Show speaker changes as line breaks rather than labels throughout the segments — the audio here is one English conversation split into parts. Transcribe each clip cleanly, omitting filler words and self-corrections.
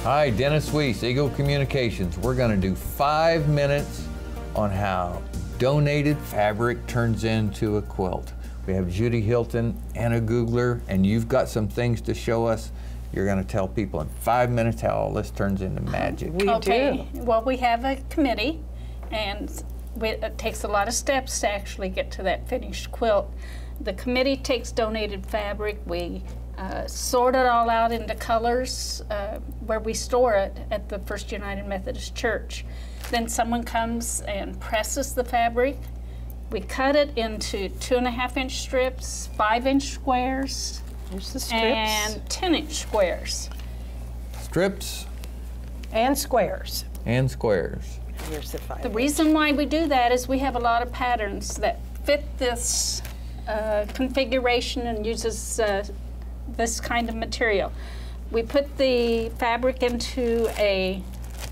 Hi, Dennis Weiss, Eagle Communications. We're going to do 5 minutes on how donated fabric turns into a quilt. We have Judy Hilton, Anna Googler, and you've got some things to show us. You're going to tell people in 5 minutes how all this turns into magic.
We do.
Well, we have a committee, and it takes a lot of steps to actually get to that finished quilt. The committee takes donated fabric. We sort it all out into colors where we store it at the First United Methodist Church. Then someone comes and presses the fabric. We cut it into 2.5-inch strips, 5-inch squares,
Here's the strips.
and 10-inch squares.
Strips
And squares.
and squares.
Here's the 5.
The reason why we do that is we have a lot of patterns that fit this configuration and uses this kind of material. We put the fabric into a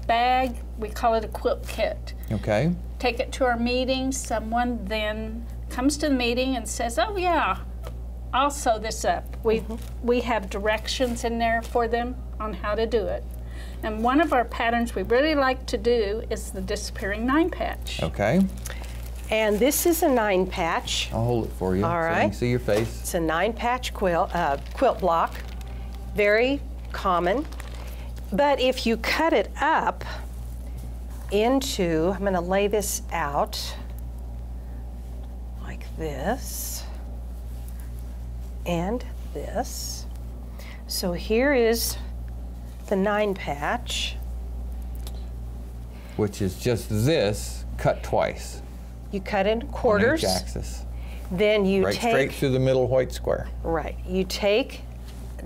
bag. We call it a quilt kit.
Okay.
Take it to our meeting. Someone then comes to the meeting and says, oh yeah, I'll sew this up. We have directions in there for them on how to do it. And one of our patterns we really like to do is the disappearing 9-patch.
Okay.
And this is a 9-patch.
I'll hold it for you
All
so I
right.
can see your face.
It's a 9-patch quilt block. Very common. But if you cut it up into, I'm going to lay this out like this and this. So here is the 9-patch.
Which is just this cut twice.
You cut in quarters.
On each axis.
Then you
Right
take
straight through the middle white square.
Right. You take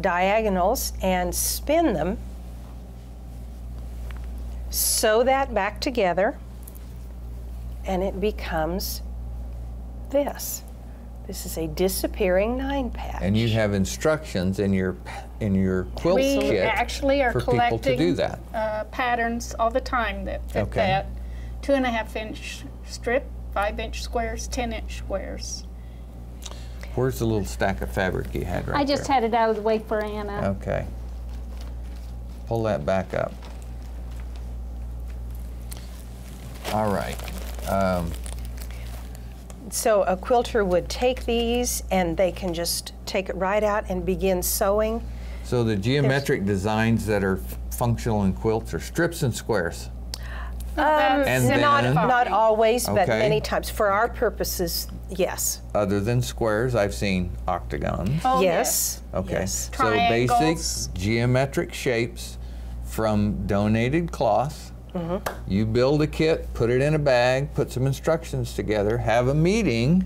diagonals and spin them, sew that back together, and it becomes this. This is a disappearing 9-patch.
And you have instructions in your quilt
We
kit
actually are
for people to do
collecting
that.
patterns all the time that fit
Okay.
that. 2.5-inch strip, 5-inch squares, 10-inch squares.
Where's the little stack of fabric you had right
I just
there?
had it out of the way for Anna.
Okay. Pull that back up. All right.
So a quilter would take these and they can just take it right out and begin sewing.
So the geometric designs that are functional in quilts are strips and squares. And
not always, but
Okay.
many times. For our purposes, yes.
Other than squares, I've seen octagons.
Oh,
yes.
Okay.
Yes.
So basic
Triangles.
geometric shapes from donated cloth. You build a kit, put it in a bag, put some instructions together, have a meeting.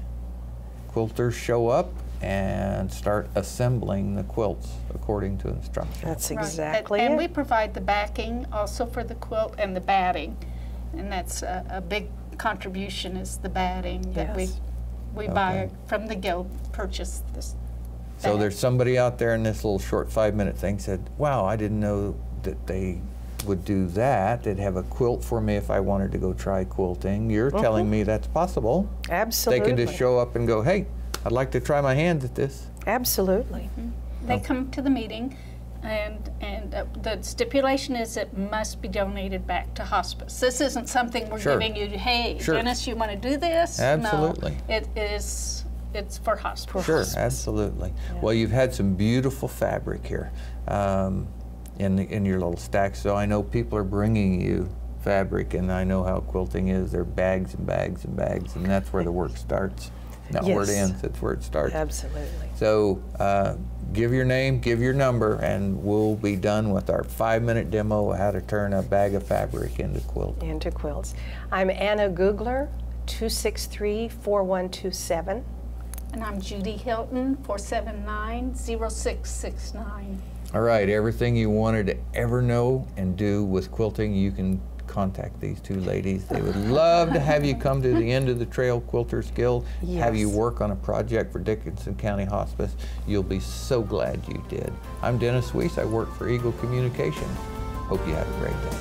Quilters show up and start assembling the quilts according to instructions.
That's
Right.
exactly
and
it.
we provide the backing also for the quilt and the batting. And that's a big contribution is the batting that
Yes.
we buy
Okay.
from the guild, purchase this.
So
bag.
there's somebody out there in this little short 5-minute thing said, wow, I didn't know that they would do that. They'd have a quilt for me if I wanted to go try quilting. You're telling me that's possible.
Absolutely.
They can just show up and go, hey, I'd like to try my hand at this.
Absolutely.
They come to the meeting, and the stipulation is it must be donated back to hospice. This isn't something we're
Sure.
giving you, hey,
Sure.
Dennis, you want to do this?
Absolutely.
No, it's for hospice.
Sure, absolutely. Well, you've had some beautiful fabric here in your little stack, so I know people are bringing you fabric, and I know how quilting is. They're bags and bags and bags, and that's where the work starts. Not where it
Yes.
ends, it's where it starts.
Absolutely.
So give your name, give your number, and we'll be done with our 5-minute demo of how to turn a bag of fabric into quilt.
Into quilts. I'm Anna Googler, 263-4127.
And I'm Judy Hilton, 479-0669.
All right, everything you wanted to ever know and do with quilting, you can contact these two ladies. They would love to have you come to the End of the Trail Quilters Guild, have you
Yes.
work on a project for Dickinson County Hospice. You'll be so glad you did. I'm Dennis Weiss. I work for Eagle Communications. Hope you have a great day.